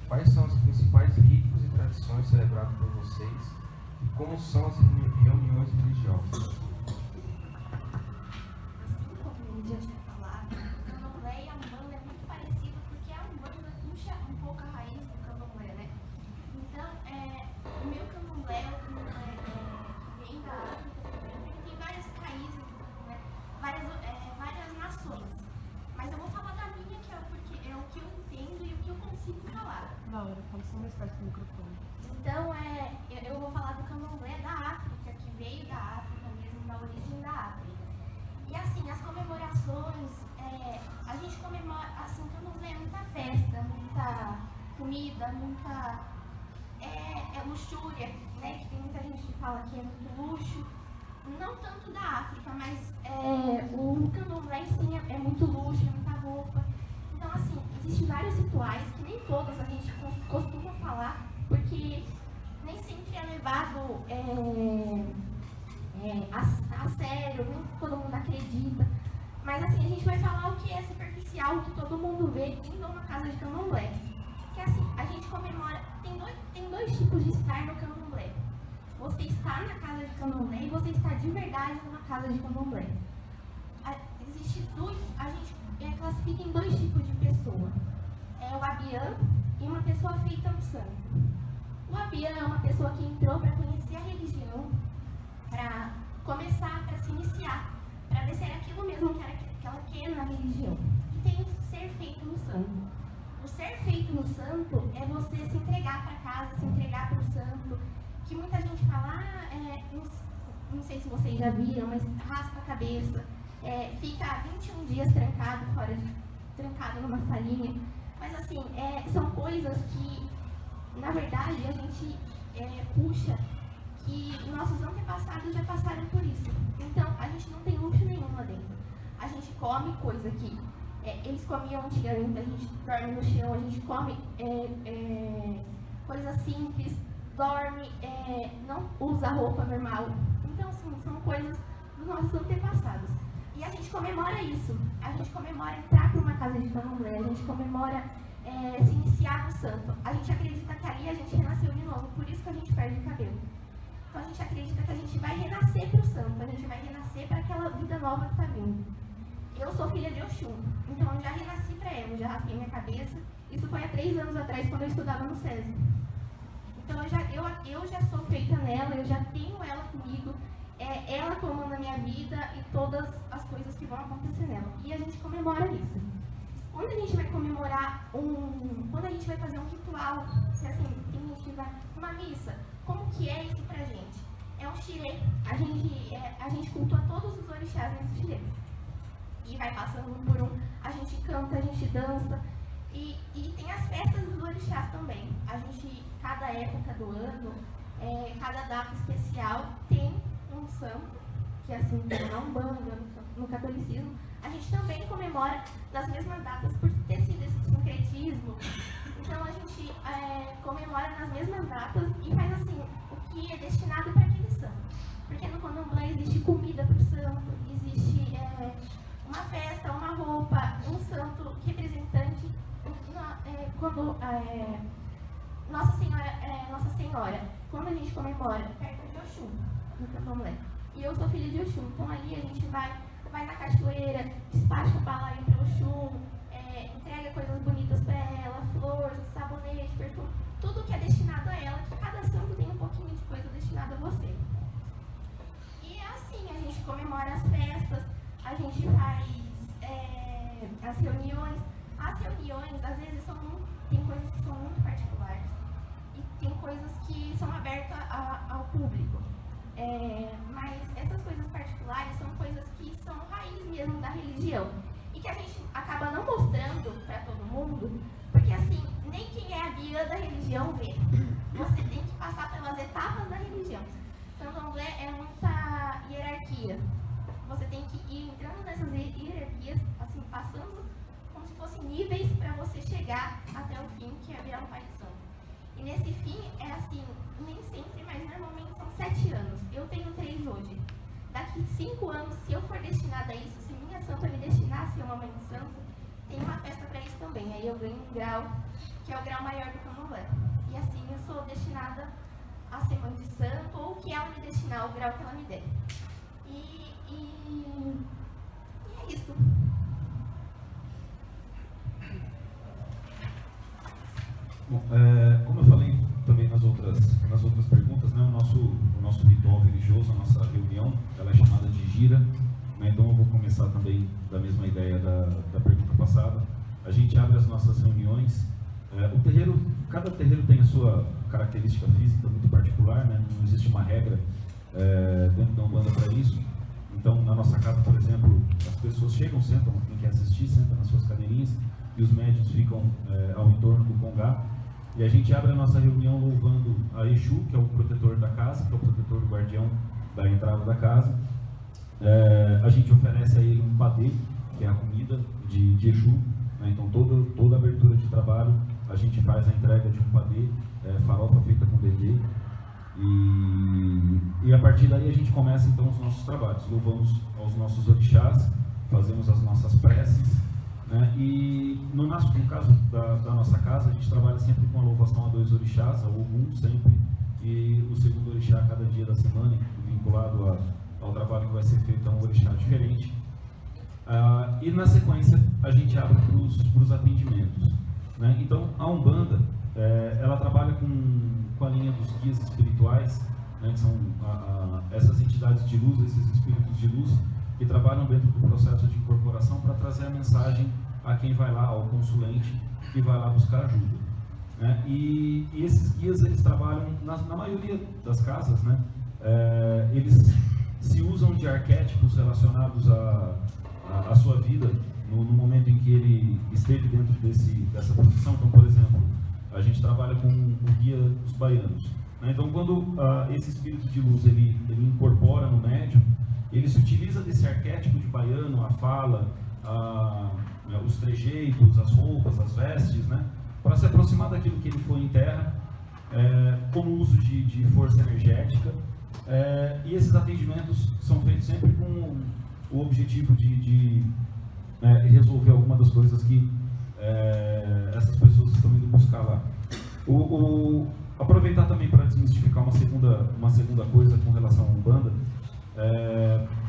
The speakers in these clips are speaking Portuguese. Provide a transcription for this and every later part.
quais são os principais ritos e tradições celebrados por vocês e como são as reuniões religiosas? Assim como eu já tinha falado, o candomblé e a umbanda é muito parecido porque a umbanda puxa um pouco a raiz do candomblé, né? Então, o meu candomblé é o candomblé que vem da África também, tem vários países, né? várias nações. Mas eu vou falar da minha, que porque é o que eu entendo e o que eu consigo falar. Da hora, fala só mais perto do microfone. Então, eu vou falar do candomblé da África, que veio da África mesmo, da origem da África. E assim, as comemorações, a gente comemora, assim, o candomblé é muita festa, muita comida, muita luxúria, né? Que tem muita gente que fala que é muito luxo. Não tanto da África, mas o candomblé sim é muito luxo, é muita roupa. Então, assim, existem vários rituais que nem todos a gente costuma falar, porque nem sempre é levado a sério, nem todo mundo acredita. Mas, assim, a gente vai falar o que é superficial, o que todo mundo vê indo a uma casa de candomblé. Que, assim, a gente comemora... Tem dois tipos de estar no candomblé. Você está na casa de candomblé e você está de verdade numa casa de candomblé. A gente classifica em dois tipos de pessoa. É o abiã e uma pessoa feita no santo. O abiã é uma pessoa que entrou para conhecer a religião, para começar, para se iniciar, para ver se era aquilo mesmo que ela quer na religião. E tem o ser feito no santo. O ser feito no santo é você se entregar para casa, se entregar para o santo, que muita gente fala, não sei se vocês já viram, mas raspa a cabeça, fica 21 dias trancado numa salinha. Mas assim, são coisas que, na verdade, a gente puxa, que nossos antepassados já passaram por isso. Então, a gente não tem luxo nenhum lá dentro. A gente come coisa que eles comiam antigamente, a gente dorme no chão, a gente come coisas simples, dorme, não usa roupa normal. Então, assim, são coisas dos nossos antepassados. E a gente comemora isso. A gente comemora entrar para uma casa de candomblé, a gente comemora se iniciar no santo. A gente acredita que ali a gente renasceu de novo, por isso que a gente perde o cabelo. Então, a gente acredita que a gente vai renascer para o santo, a gente vai renascer para aquela vida nova que está vindo. Eu sou filha de Oxum, então eu já renasci para ela, eu já raspei minha cabeça. Isso foi há 3 anos atrás, quando eu estudava no SESI. Então eu já sou feita nela, eu já tenho ela comigo, ela comanda a minha vida e todas as coisas que vão acontecer nela. E a gente comemora isso. Quando a gente vai comemorar quando a gente vai fazer um ritual, que assim, tem gente que vai uma missa, como que é isso pra gente? É um xirê, a gente cultua todos os orixás nesse xirê. E vai passando um por um, a gente canta, a gente dança. E tem as festas dos orixás também. Cada época do ano, cada data especial, tem um santo, que assim, na Umbanda, no catolicismo, a gente também comemora nas mesmas datas por ter sido esse sincretismo. Então a gente comemora nas mesmas datas e faz assim, o que é destinado para aquele santo. Porque no candomblé existe comida para o santo, existe uma festa, uma roupa, um santo representante. Quando Nossa Senhora, quando a gente comemora perto de Oxum, no candomblé, e eu sou filha de Oxum, então ali a gente vai na cachoeira, despacha o balaio para Oxum, entrega coisas bonitas para ela, flor, sabonete, perfume, tudo que é destinado a ela, que cada santo tem um pouquinho de coisa destinada a você. E assim, a gente comemora as festas, a gente faz as reuniões. As reuniões, às vezes, tem coisas que são muito particulares e tem coisas que são abertas ao público. Mas essas coisas particulares são coisas que são raiz mesmo da religião e que a gente acaba não mostrando para todo mundo, porque assim, nem quem é a guia da religião vê. Você tem que passar pelas etapas da religião. Candomblé é muita hierarquia. Você tem que ir entrando nessas hierarquias, assim, passando como se fossem níveis para você chegar até o fim, que é virar um pai de santo. E nesse fim, é assim, nem sempre, mas normalmente são 7 anos. Eu tenho 3 hoje. Daqui 5 anos, se eu for destinada a isso, se minha santa me destinasse a uma mãe de santo, tem uma festa para isso também. Aí eu eu ganho um grau, que é o grau maior do candomblé. E assim eu sou destinada a ser mãe de santo, ou que ela me destinar, o grau que ela me der. E é isso. Bom, como eu falei também nas outras perguntas, né, o nosso ritual religioso, a nossa reunião, ela é chamada de gira, né, então eu vou começar também da mesma ideia da pergunta passada. A gente abre as nossas reuniões, cada terreiro tem a sua característica física muito particular, né, não existe uma regra dentro da Umbanda para isso. Então, na nossa casa, por exemplo, as pessoas chegam, sentam, quem quer assistir, senta nas suas cadeirinhas, e os médiuns ficam ao entorno do congá. E a gente abre a nossa reunião louvando a Exu, que é o protetor da casa, que é o protetor do guardião da entrada da casa. A gente oferece a ele um padê, que é a comida de Exu, né? Então toda abertura de trabalho a gente faz a entrega de um padê, farofa feita com dendê. E a partir daí a gente começa então os nossos trabalhos. Louvamos aos nossos orixás, fazemos as nossas preces, né? E no caso da nossa casa, a gente trabalha sempre com a louvação a 2 orixás, a Ogum sempre, e o segundo orixá a cada dia da semana, vinculado ao trabalho que vai ser feito a um orixá diferente. E na sequência a gente abre para os atendimentos, né? Então a Umbanda, ela trabalha com a linha dos guias espirituais, né, que são essas entidades de luz, esses espíritos de luz, que trabalham dentro do processo de incorporação para trazer a mensagem a quem vai lá, ao consulente, que vai lá buscar ajuda, né? E esses guias, eles trabalham, na maioria das casas, né, eles se usam de arquétipos relacionados à sua vida, no momento em que ele esteve dentro dessa posição. Então, por exemplo, a gente trabalha com o guia dos baianos, né? Então, quando esse espírito de luz ele incorpora no médium, ele se utiliza desse arquétipo de baiano, a fala, os trejeitos, as roupas, as vestes, né, para se aproximar daquilo que ele foi em terra, como uso de força energética. E esses atendimentos são feitos sempre com o objetivo de resolver alguma das coisas que essas pessoas estão indo buscar lá. Aproveitar também para desmistificar uma segunda coisa com relação à Umbanda.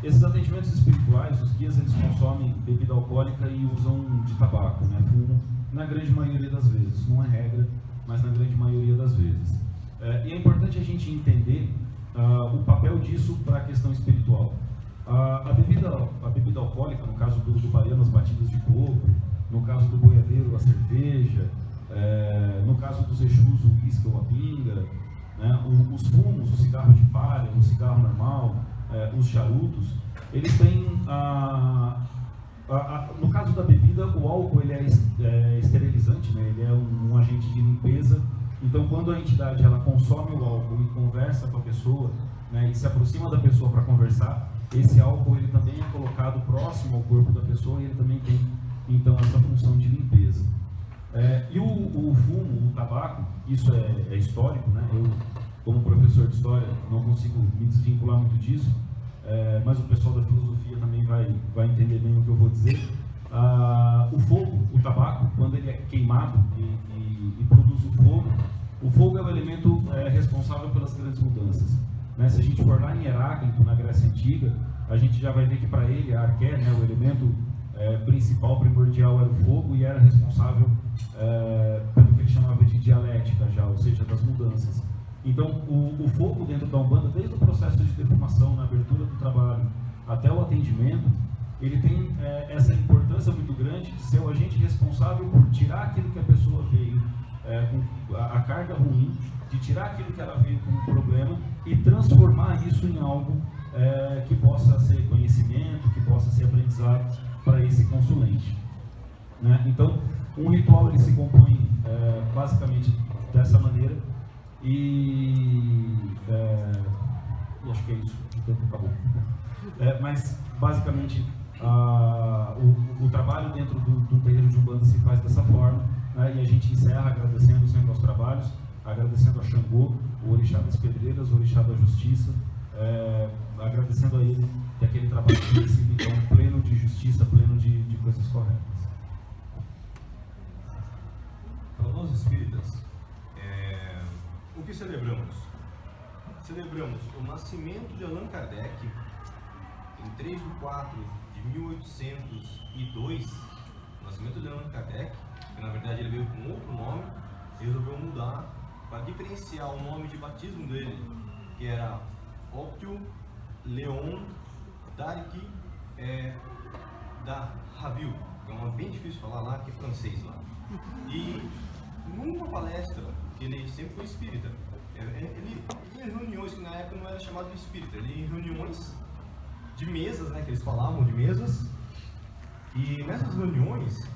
Esses atendimentos espirituais, os guias, eles consomem bebida alcoólica e usam de tabaco, né, fumo, na grande maioria das vezes. Não é regra, mas na grande maioria das vezes. E é importante a gente entender o papel disso para a questão espiritual. A bebida alcoólica, no caso do baiano, as batidas de coco, no caso do boiadeiro, a cerveja, no caso dos Exus, o uísque ou a pinga, né, os fumos, o cigarro de palha, o cigarro normal, os charutos, eles têm, no caso da bebida, o álcool ele é esterilizante, né, ele é um agente de limpeza. Então, quando a entidade ela consome o álcool e conversa com a pessoa, né, e se aproxima da pessoa para conversar, esse álcool ele também é colocado próximo ao corpo da pessoa e ele também tem, então, essa função de limpeza. E o fumo, o tabaco, isso é histórico, né? Eu, como professor de história, não consigo me desvincular muito disso, mas o pessoal da filosofia também vai entender bem o que eu vou dizer. O fogo, o tabaco, quando ele é queimado e produz o fogo é o elemento responsável pelas grandes mudanças, né? Se a gente for lá em Heráclito, na Grécia Antiga, a gente já vai ver que para ele a arqué, né, o elemento principal, primordial, era o fogo e era responsável pelo que ele chamava de dialética, ou seja, das mudanças. Então, o fogo dentro da Umbanda, desde o processo de defumação, na abertura do trabalho, até o atendimento, ele tem essa importância muito grande de ser o agente responsável por tirar aquilo que a pessoa veio com a carga ruim, de tirar aquilo que ela veio com um problema e transformar isso em algo que possa ser conhecimento, que possa ser aprendizado para esse consulente, né? Então, um ritual ele se compõe basicamente dessa maneira e acho que é isso, o tempo acabou. Mas basicamente o trabalho dentro do terreiro de Umbanda se faz dessa forma, né? E a gente encerra agradecendo sempre aos trabalhos, agradecendo a Xangô, o orixá das pedreiras, o orixá da justiça, agradecendo a ele que aquele trabalho tenha sido então pleno de justiça, pleno de coisas corretas. que celebramos? Celebramos o nascimento de Allan Kardec em 3 de 4 de 1802. O nascimento de Allan Kardec, que na verdade ele veio com outro nome, resolveu mudar para diferenciar o nome de batismo dele, que era Optio Leon Darc da Raville, que é um nome bem difícil de falar lá, que é francês lá. E numa palestra, que ele sempre foi espírita, ele ia em reuniões que na época não era chamado de espírita, ele ia em reuniões de mesas, né, que eles falavam de mesas, e nessas reuniões,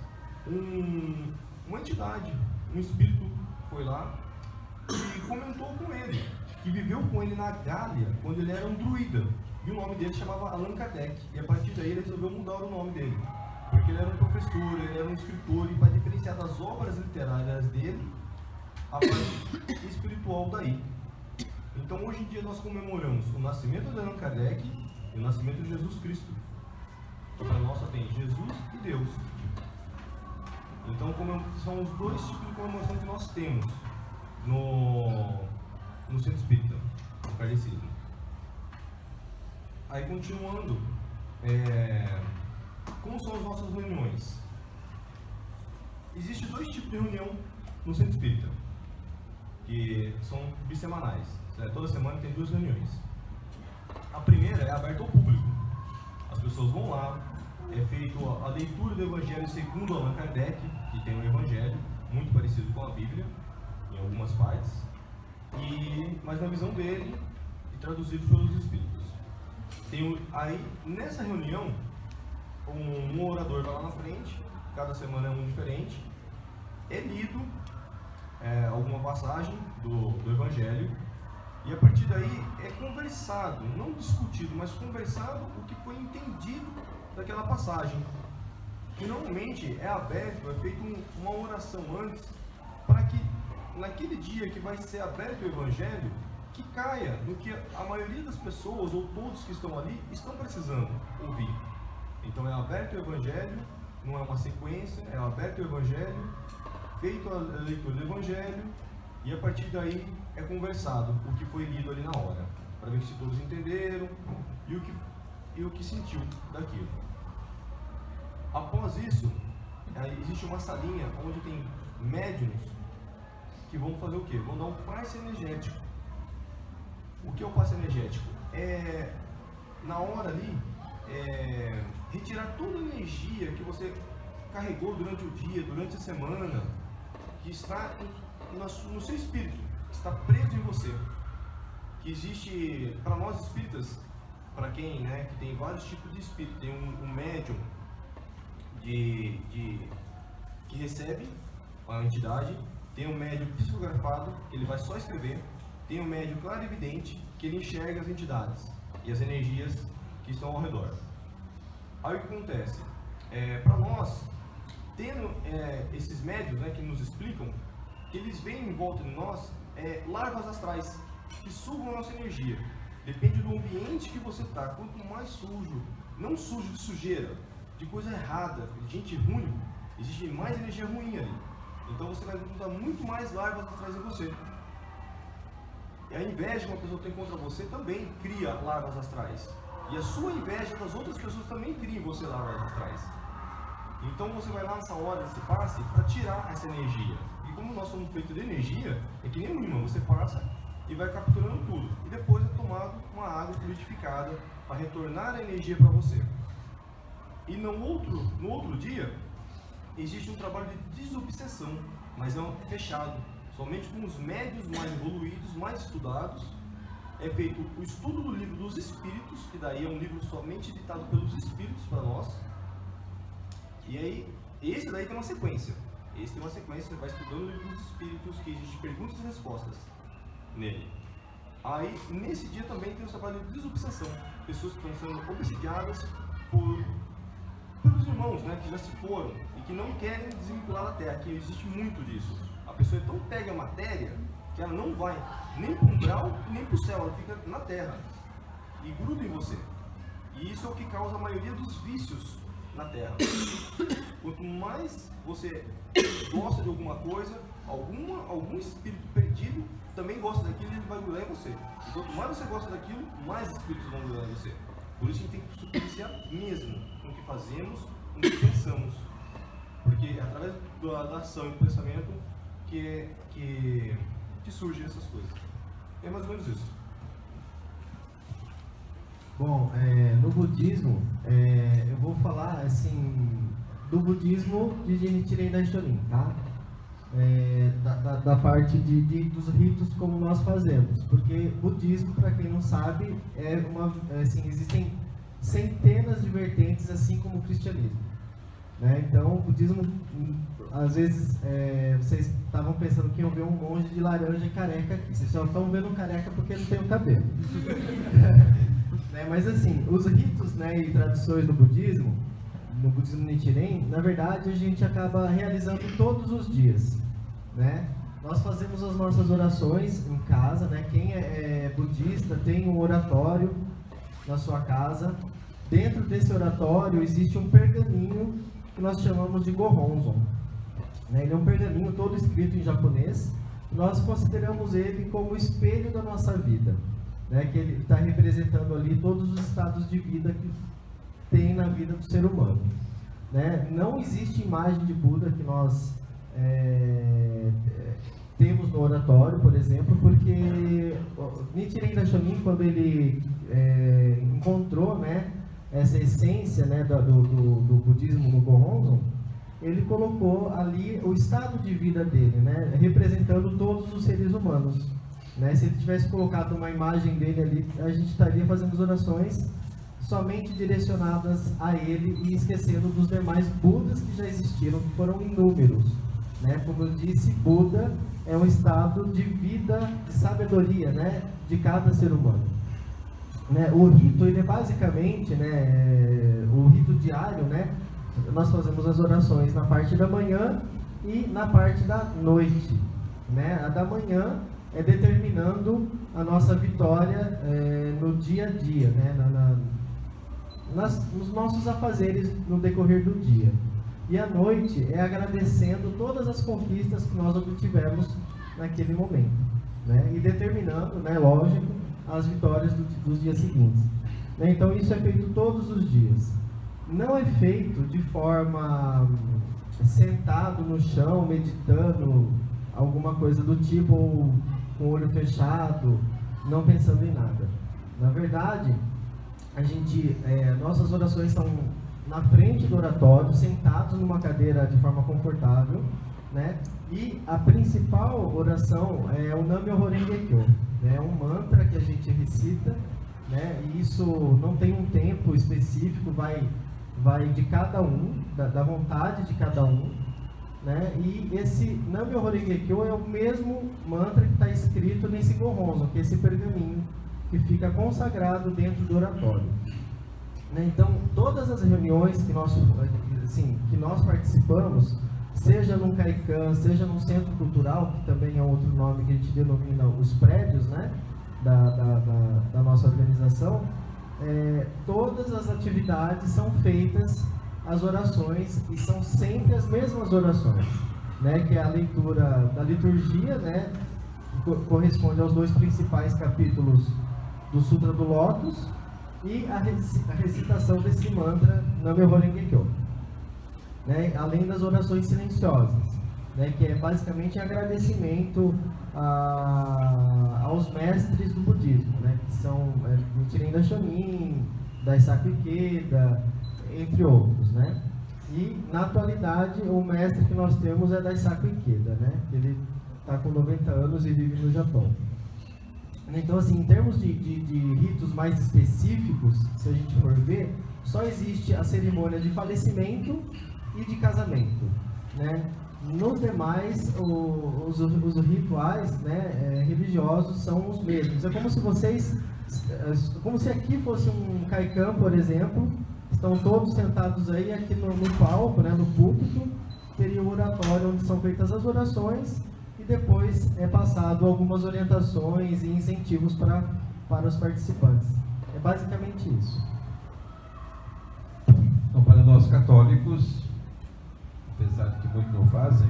uma entidade, um espírito foi lá e comentou com ele, que viveu com ele na Gália, quando ele era um druida, e o nome dele chamava Allan Kardec, e a partir daí ele resolveu mudar o nome dele, porque ele era um professor, ele era um escritor, e para diferenciar das obras literárias dele, a parte espiritual daí. Então hoje em dia nós comemoramos o nascimento de Allan Kardec e o nascimento de Jesus Cristo. Então para nós só tem Jesus e Deus. Então são os dois tipos de comemoração que nós temos no Centro Espírita, no kardecismo. Aí continuando, como são as nossas reuniões? Existem dois tipos de reunião no Centro Espírita, que são bissemanais. Toda semana tem 2 reuniões. A primeira é aberta ao público. As pessoas vão lá, é feita a leitura do Evangelho segundo Allan Kardec, que tem um Evangelho muito parecido com a Bíblia, em algumas partes, mas na visão dele e traduzido pelos Espíritos. Aí, nessa reunião, um orador vai lá na frente, cada semana é um diferente, é lido alguma passagem do Evangelho, e a partir daí é conversado, não discutido, mas conversado o que foi entendido daquela passagem. E normalmente é aberto, é feita uma oração antes, para que naquele dia que vai ser aberto o Evangelho, que caia no que a maioria das pessoas, ou todos que estão ali, estão precisando ouvir. Então é aberto o Evangelho, não é uma sequência, é aberto o Evangelho, feito a leitura do Evangelho, e a partir daí é conversado o que foi lido ali na hora, para ver se todos entenderam e o que sentiu daquilo. Após isso, existe uma salinha onde tem médiuns que vão fazer o quê? Vão dar um passe energético. O que é o passe energético? Na hora ali, retirar toda a energia que você carregou durante o dia, durante a semana, que está no seu espírito, que está preso em você. Que existe, para nós espíritas, para quem que tem vários tipos de espírito, tem um médium que recebe a entidade, tem um médium psicografado, que ele vai só escrever, tem um médium clarividente, que ele enxerga as entidades e as energias que estão ao redor. Aí o que acontece? Para nós, tendo esses médiuns que nos explicam, que eles veem em volta de nós larvas astrais, que sugam a nossa energia. Depende do ambiente que você está. Quanto mais sujo, não sujo de sujeira, de coisa errada, de gente ruim, existe mais energia ruim ali. Então você vai encontrar muito mais larvas astrais em você. E a inveja que uma pessoa tem contra você também cria larvas astrais. E a sua inveja das outras pessoas também cria em você larvas astrais. Então você vai lá nessa hora desse passe para tirar essa energia. E como nós somos feitos de energia, é que nem um imã, você passa e vai capturando tudo. E depois é tomado uma água fluidificada para retornar a energia para você. E no outro dia, existe um trabalho de desobsessão, mas é fechado. Somente com os médios mais evoluídos, mais estudados, é feito o estudo do livro dos Espíritos, que daí é um livro somente ditado pelos Espíritos para nós. E aí, esse daí tem uma sequência. Esse tem uma sequência, você vai estudando o livro dos Espíritos, que existe perguntas e respostas nele. Aí, nesse dia também tem o trabalho de desobsessão. Pessoas que estão sendo obsidiadas pelos irmãos, que já se foram e que não querem desvincular da Terra, que existe muito disso. A pessoa então pega a matéria que ela não vai nem para o umbral e nem para o céu, ela fica na Terra e gruda em você. E isso é o que causa a maioria dos vícios na Terra. Quanto mais você gosta de alguma coisa, algum espírito perdido também gosta daquilo e ele vai grudar em você. E quanto mais você gosta daquilo, mais espíritos vão grudar em você. Por isso a gente tem que superficiar mesmo com o que fazemos, com o que pensamos. Porque é através da ação e do pensamento que surgem essas coisas. É mais ou menos isso. Bom, no budismo, eu vou falar assim do budismo de Nichiren Daishonin, tá? Da parte dos ritos como nós fazemos, porque budismo, para quem não sabe, existem centenas de vertentes, assim como o cristianismo, né? Então, o budismo, às vezes, vocês estavam pensando que iam ver um monge de laranja careca aqui, vocês só estão vendo um careca porque não tem o cabelo. Mas assim, os ritos, né, e tradições do budismo, no budismo Nichiren, na verdade a gente acaba realizando todos os dias, né? Nós fazemos as nossas orações em casa, né? Quem é budista tem um oratório na sua casa. Dentro desse oratório existe um pergaminho que nós chamamos de Gohonzon, né? Ele é um pergaminho todo escrito em japonês. Nós consideramos ele como o espelho da nossa vida, né? Que ele está representando ali todos os estados de vida que tem na vida do ser humano, né? Não existe imagem de Buda que nós temos no oratório, por exemplo, porque Nichiren Daishonin, quando ele encontrou, né, essa essência, né, do budismo no Gohonzon, ele colocou ali o estado de vida dele, né, representando todos os seres humanos, né? Se ele tivesse colocado uma imagem dele ali, a gente estaria fazendo as orações somente direcionadas a ele e esquecendo dos demais Budas que já existiram, que foram inúmeros, né? Como eu disse, Buda é um estado de vida, de sabedoria, né, de cada ser humano, né? O rito, ele é basicamente, né, o rito diário, né? Nós fazemos as orações na parte da manhã e na parte da noite, né? A da manhã é determinando a nossa vitória no dia a dia, né? Nos nossos afazeres no decorrer do dia. E à noite é agradecendo todas as conquistas que nós obtivemos naquele momento, né? E determinando, né, lógico, as vitórias dos dias seguintes, né? Então isso é feito todos os dias. Não é feito de forma sentado no chão, meditando, alguma coisa do tipo, ou com o olho fechado, não pensando em nada. Na verdade, nossas orações são na frente do oratório, sentados numa cadeira de forma confortável, né? E a principal oração é o Nam-myoho Renge-kyo, né? É um mantra que a gente recita, né? E isso não tem um tempo específico, vai de cada um, da vontade de cada um, né? E esse Nam-myoho Renge-kyo é o mesmo mantra que está escrito nesse Gohonzon, que é esse pergaminho que fica consagrado dentro do oratório, né? Então, todas as reuniões que nós participamos, seja num Kaikan, seja num centro cultural, que também é outro nome que a gente denomina os prédios, né, da nossa organização, todas as atividades são feitas, as orações, e são sempre as mesmas orações, né, que é a leitura da liturgia, né, corresponde aos 2 principais capítulos do Sutra do Lótus, e a recitação desse mantra Nam-myoho Renge-kyo, né, além das orações silenciosas, né, que é basicamente agradecimento aos mestres do budismo, né, que são Nichiren Daishonin, Daisaku Ikeda, entre outros, né. E na atualidade o mestre que nós temos é Daisaku Ikeda, né, ele está com 90 anos e vive no Japão. Então, assim, em termos de ritos mais específicos, se a gente for ver, só existe a cerimônia de falecimento e de casamento, né? Nos demais, os rituais, né, religiosos são os mesmos. É como se aqui fosse um Kaikan, por exemplo, estão todos sentados aí aqui no palco, né, no púlpito, teria um oratório onde são feitas as orações, e depois é passado algumas orientações e incentivos para os participantes. É basicamente isso. Então, para Para nós católicos, apesar de que muitos não fazem,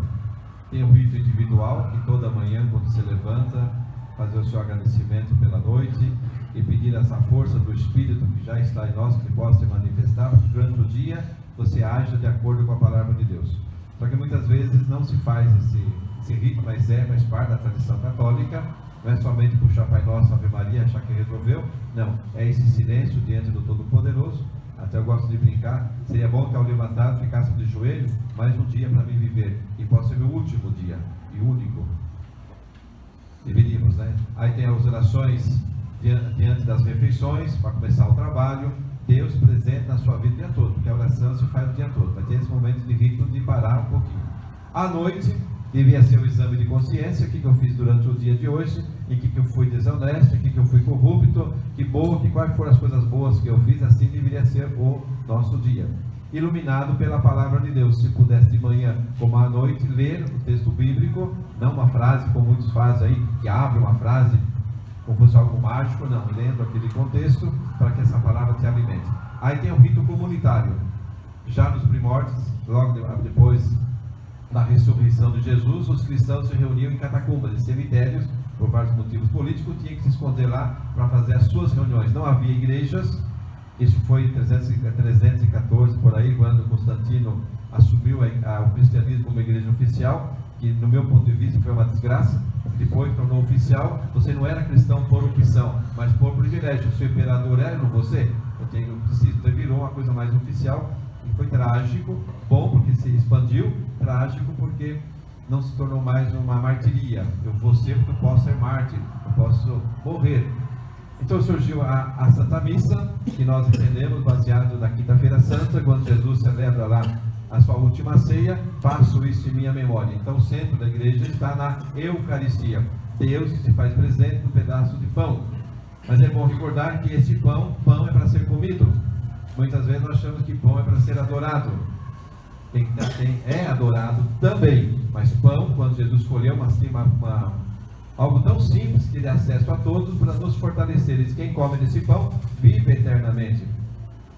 tem um rito individual que toda manhã, quando se levanta, fazer o seu agradecimento pela noite e pedir essa força do Espírito que já está em nós, que possa se manifestar, porque durante o dia você haja de acordo com a palavra de Deus. Só que muitas vezes não se faz esse rito, mas faz parte da tradição católica. Não é somente puxar Pai Nosso, Ave Maria, achar que resolveu. Não, é esse silêncio diante do Todo-Poderoso. Até eu gosto de brincar, seria bom que ao levantar ficasse de joelho, mais um dia para mim viver, e pode ser meu último dia, e único. Deveríamos, né? Aí tem as orações diante das refeições, para começar o trabalho, Deus presente na sua vida o dia todo, porque a oração se faz o dia todo, vai ter esse momento de rito de parar um pouquinho. À noite, devia ser o exame de consciência, o que eu fiz durante o dia de hoje, em que eu fui desonesto, em que eu fui corrupto, quais foram as coisas boas que eu fiz, assim deveria ser o nosso dia. Iluminado pela palavra de Deus, se pudesse de manhã como à noite, ler o texto bíblico, não uma frase como muitos fazem aí, que abre uma frase como fosse algo mágico, não, lendo aquele contexto, para que essa palavra te alimente. Aí tem o rito comunitário, já nos primórdios, logo depois da ressurreição de Jesus, os cristãos se reuniam em catacumbas, em cemitérios, por vários motivos políticos, tinham que se esconder lá para fazer as suas reuniões. Não havia igrejas. Isso foi em 314, por aí, quando Constantino assumiu o cristianismo como igreja oficial, que no meu ponto de vista foi uma desgraça. Depois tornou oficial. Você não era cristão por opção, mas por privilégio. O seu imperador era, não você? Então virou uma coisa mais oficial. E foi trágico, bom porque se expandiu, trágico porque não se tornou mais uma martiria. Eu vou ser porque eu posso ser mártir, eu posso morrer. Então surgiu a Santa Missa, que nós entendemos baseado na Quinta-feira Santa, quando Jesus celebra lá a sua última ceia, faço isso em minha memória. Então o centro da igreja está na Eucaristia, Deus que se faz presente no pedaço de pão. Mas é bom recordar que esse pão é para ser comido. Muitas vezes nós achamos que pão é para ser adorado. É adorado também, mas pão, quando Jesus escolheu algo tão simples que dê acesso a todos para nos fortalecer. Ele diz: quem come desse pão vive eternamente.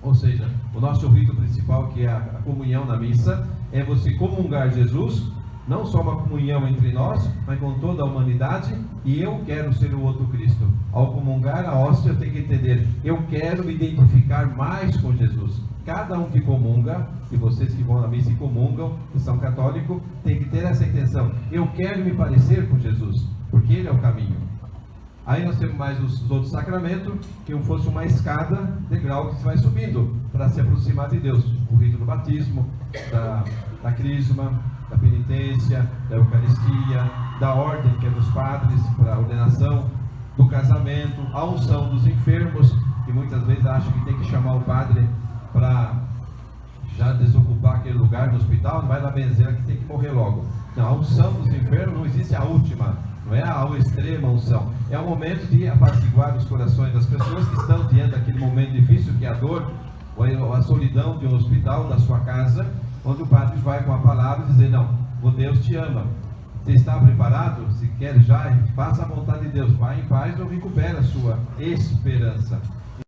Ou seja, o nosso rito principal, que é a comunhão na missa, é você comungar Jesus, não só uma comunhão entre nós, mas com toda a humanidade, e eu quero ser o outro Cristo. Ao comungar a hóstia, eu tenho que entender, eu quero me identificar mais com Jesus. Cada um que comunga, e vocês que vão na missa e comungam, que são católicos, tem que ter essa intenção. Eu quero me parecer com Jesus, porque Ele é o caminho. Aí nós temos mais os outros sacramentos, que fosse uma escada, degrau que se vai subindo, para se aproximar de Deus. O rito do batismo, da crisma, da penitência, da Eucaristia, da ordem, que é dos padres, para a ordenação, do casamento, a unção dos enfermos, que muitas vezes acham que tem que chamar o padre para já desocupar aquele lugar no hospital, não vai lá benzer que tem que morrer logo. Não, a unção dos enfermos não existe a última, não é a extrema unção, é o momento de apaciguar os corações das pessoas que estão diante daquele momento difícil, que é a dor, ou a solidão de um hospital, da sua casa, onde o padre vai com a palavra dizer: não, o Deus te ama, você está preparado? Se quer já, faça a vontade de Deus, vai em paz ou recupera a sua esperança.